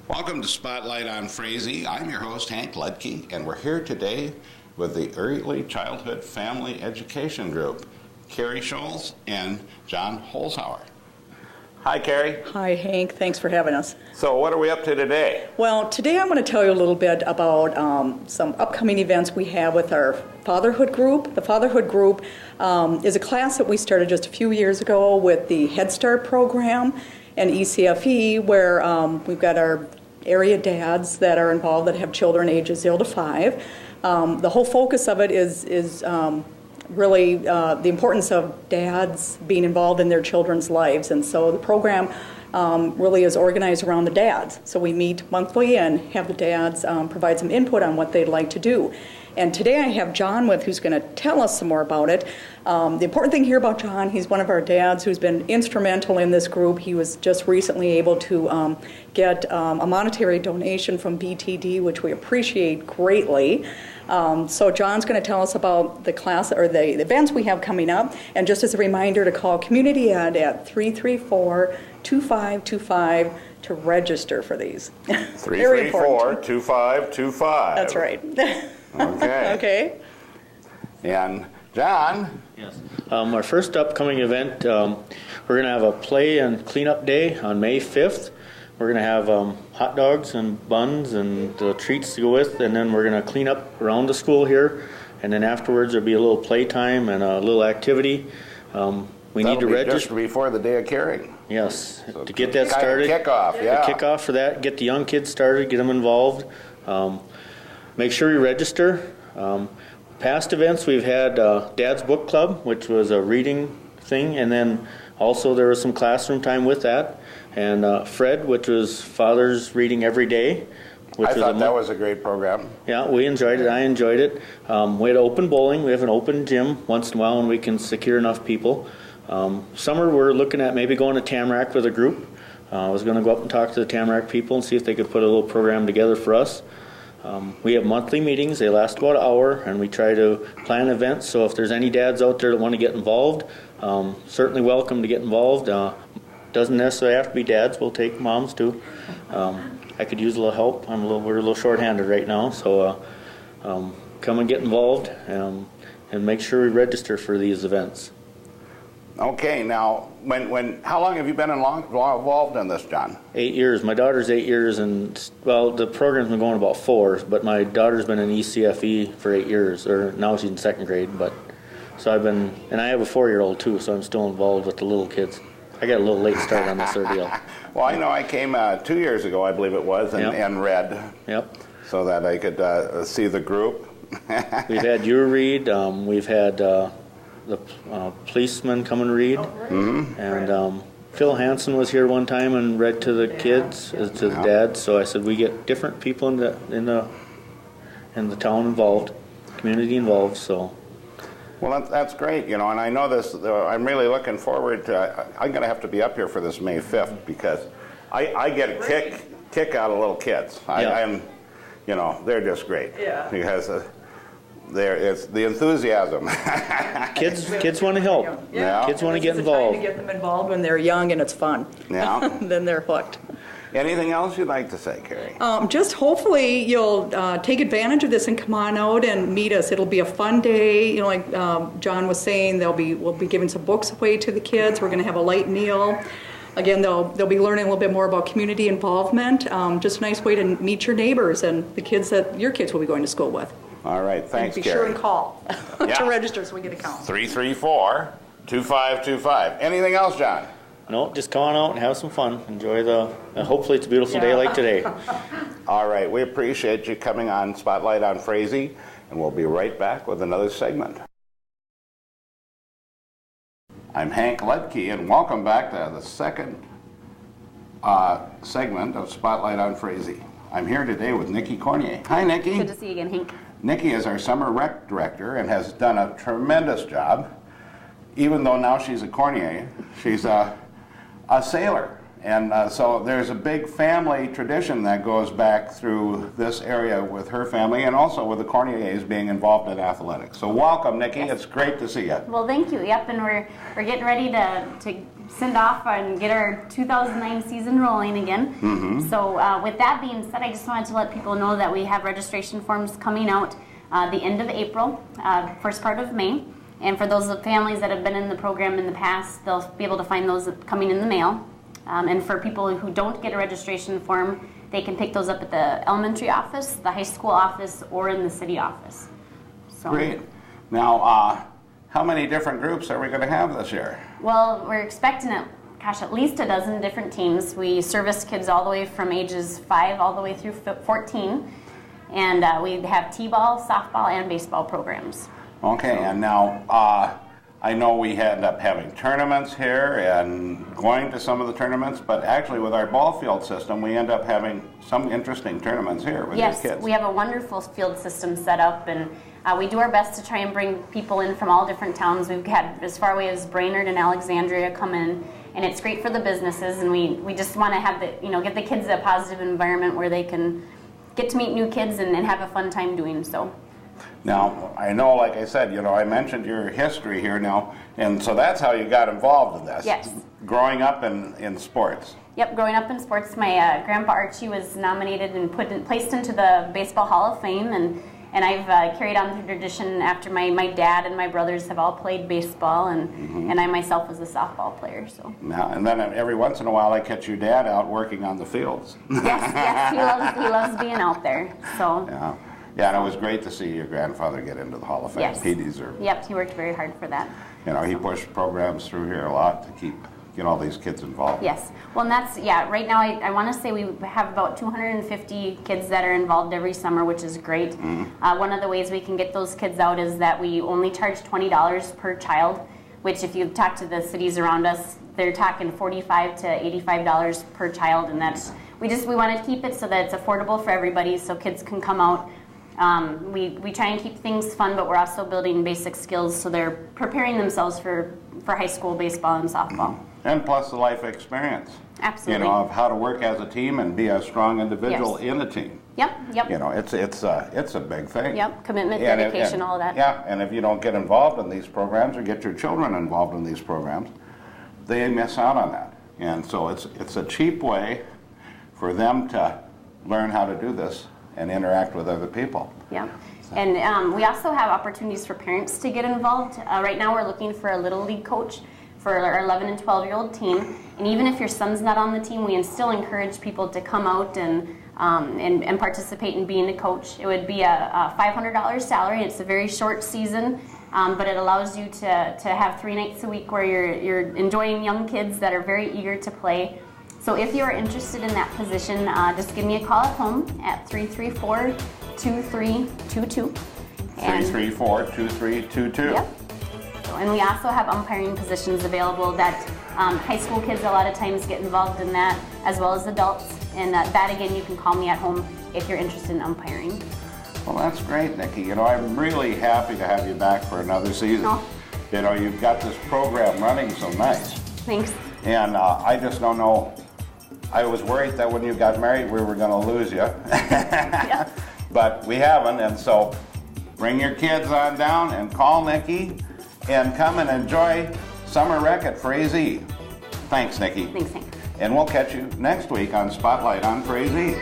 Welcome to Spotlight on Frazee. I'm your host, Hank Ledke, and we're here today with the Early Childhood Family Education Group, Carrie Scholes and John Holzhauer. Hi, Carrie. Hi, Hank. Thanks for having us. So what are we up to today? Well, today I'm going to tell you a little bit about some upcoming events we have with our Fatherhood Group. The Fatherhood Group is a class that we started just a few years ago with the Head Start program and ECFE, where we've got our area dads that are involved that have children ages 0 to 5. The whole focus of it is really the importance of dads being involved in their children's lives. And so the program really is organized around the dads. So we meet monthly and have the dads provide some input on what they'd like to do. And today I have John with, who's going to tell us some more about it. The important thing here about John, he's one of our dads who's been instrumental in this group. He was just recently able to get a monetary donation from BTD, which we appreciate greatly. So John's going to tell us about the class or the events we have coming up, and just as a reminder to call Community Ed at 334-2525 to register for these. 334-2525. That's right. Okay. Okay. And John? Yes. Our first upcoming event, we're going to have a play and cleanup day on May 5th. We're going to have hot dogs and buns and treats to go with, and then we're going to clean up around the school here, and then afterwards there'll be a little playtime and a little activity. We need to register just before the day of caring. Yes, So to get that kind of started. Kickoff, yeah. The kickoff for that, get the young kids started, get them involved. Make sure you register. Past events, we've had Dad's Book Club, which was a reading thing, and then also there was some classroom time with that. And Fred, which was Father's Reading Every Day. I thought that was a great program. Yeah, we enjoyed it. I enjoyed it. We had open bowling. We have an open gym once in a while when we can secure enough people. Summer, we're looking at maybe going to Tamarack with a group. I was going to go up and talk to the Tamarack people and see if they could put a little program together for us. We have monthly meetings. They last about an hour, and we try to plan events. So if there's any dads out there that want to get involved, certainly welcome to get involved. Doesn't necessarily have to be dads. We'll take moms too. I could use a little help. We're a little short-handed right now, so come and get involved and make sure we register for these events. Okay, now, how long have you been involved in this, John? 8 years. My daughter's 8 years, and well, the program's been going about 4, but my daughter's been in ECFE for 8 years, or now she's in 2nd grade. But so I've been, and I have a 4-year-old too, so I'm still involved with the little kids. I got a little late start on this ordeal. Well, I know I came 2 years ago, I believe it was, and read. Yep. So that I could see the group. We've had you read. We've had the policeman come and read. Mm-hmm. And Phil Hansen was here one time and read to the kids, to the dads. So I said we get different people in the town involved, community involved. So. Well, that's great, and I know this. I'm really looking forward to. I'm going to have to be up here for this May 5th because I get a kick out of little kids. I'm, they're just great. Yeah. Because it's the enthusiasm. Kids want to help. Yeah. Kids want to get involved. To get them involved when they're young and it's fun. Yeah. Then they're hooked. Anything else you'd like to say, Carrie? Just hopefully you'll take advantage of this and come on out and meet us. It'll be a fun day. Like John was saying, we'll be giving some books away to the kids. We're going to have a light meal. Again, they'll be learning a little bit more about community involvement. Just a nice way to meet your neighbors and the kids that your kids will be going to school with. All right, thanks, and be Carrie. sure and call to register so we get a count. 334-2525. Anything else, John? No, just come on out and have some fun. Enjoy hopefully it's a beautiful day like today. All right, we appreciate you coming on Spotlight on Frazee, and we'll be right back with another segment. I'm Hank Ledke, and welcome back to the second segment of Spotlight on Frazee. I'm here today with Nikki Cornier. Hi, Nikki. Good to see you again, Hank. Nikki is our summer rec director and has done a tremendous job. Even though now she's a Cornier, she's a sailor, And so there's a big family tradition that goes back through this area with her family and also with the Corniers being involved in athletics. So welcome, Nikki. Yes. It's great to see you. Well, thank you. Yep, and we're getting ready to send off and get our 2009 season rolling again. Mm-hmm. So with that being said, I just wanted to let people know that we have registration forms coming out the end of April, first part of May. And for those families that have been in the program in the past, they'll be able to find those coming in the mail. And for people who don't get a registration form, they can pick those up at the elementary office, the high school office, or in the city office. So, Great. Now, how many different groups are we going to have this year? well, we're expecting at least a dozen different teams. We service kids all the way from ages 5 all the way through 14. And we have t-ball, softball, and baseball programs. Okay, and now I know we end up having tournaments here and going to some of the tournaments, but actually with our ball field system, we end up having some interesting tournaments here with Yes, these kids. we have a wonderful field system set up, and we do our best to try and bring people in from all different towns. We've had as far away as Brainerd and Alexandria come in, and it's great for the businesses, and we just want to have get the kids a positive environment where they can get to meet new kids and have a fun time doing so. Now, I know, like I said, I mentioned your history here now, and so that's how you got involved in this. Yes. Growing up in sports. Yep, growing up in sports, my grandpa Archie was nominated and placed into the Baseball Hall of Fame, and I've carried on the tradition after my dad and my brothers have all played baseball, and I myself was a softball player. So. Now, and then every once in a while I catch your dad out working on the fields. Yes, he loves being out there. So. Yeah, and it was great to see your grandfather get into the Hall of Fame. Yes. He deserved it. Yep, he worked very hard for that. He pushed programs through here a lot to get all these kids involved. Yes. Well, and that's, right now I want to say we have about 250 kids that are involved every summer, which is great. Mm-hmm. One of the ways we can get those kids out is that we only charge $20 per child, which if you talk to the cities around us, they're talking $45 to $85 per child, and that's, we want to keep it so that it's affordable for everybody so kids can come out. We try and keep things fun, but we're also building basic skills so they're preparing themselves for high school baseball and softball. And plus the life experience. Absolutely. Of how to work as a team and be a strong individual in a team. Yep. It's a big thing. Yep, commitment, dedication, all of that. Yeah, and if you don't get involved in these programs or get your children involved in these programs, they miss out on that. And so it's a cheap way for them to learn how to do this and interact with other people. Yeah, and we also have opportunities for parents to get involved. Right now we're looking for a Little League coach for our 11 and 12-year-old team. And even if your son's not on the team, we still encourage people to come out and participate in being a coach. It would be a $500 salary. It's a very short season, but it allows you to have 3 nights a week where you're enjoying young kids that are very eager to play. So if you're interested in that position, just give me a call at home at 334-2322. 334-2322. Yep. And we also have umpiring positions available that high school kids a lot of times get involved in that, as well as adults. And that, again, you can call me at home if you're interested in umpiring. Well, that's great, Nikki. I'm really happy to have you back for another season. Oh. You've got this program running so nice. Thanks. And I just don't know. I was worried that when you got married, we were going to lose you. Yeah. But we haven't, and so bring your kids on down and call Nikki and come and enjoy Summer Rec at Frazee. Thanks, Nikki. Thanks, Hank. And we'll catch you next week on Spotlight on Frazee.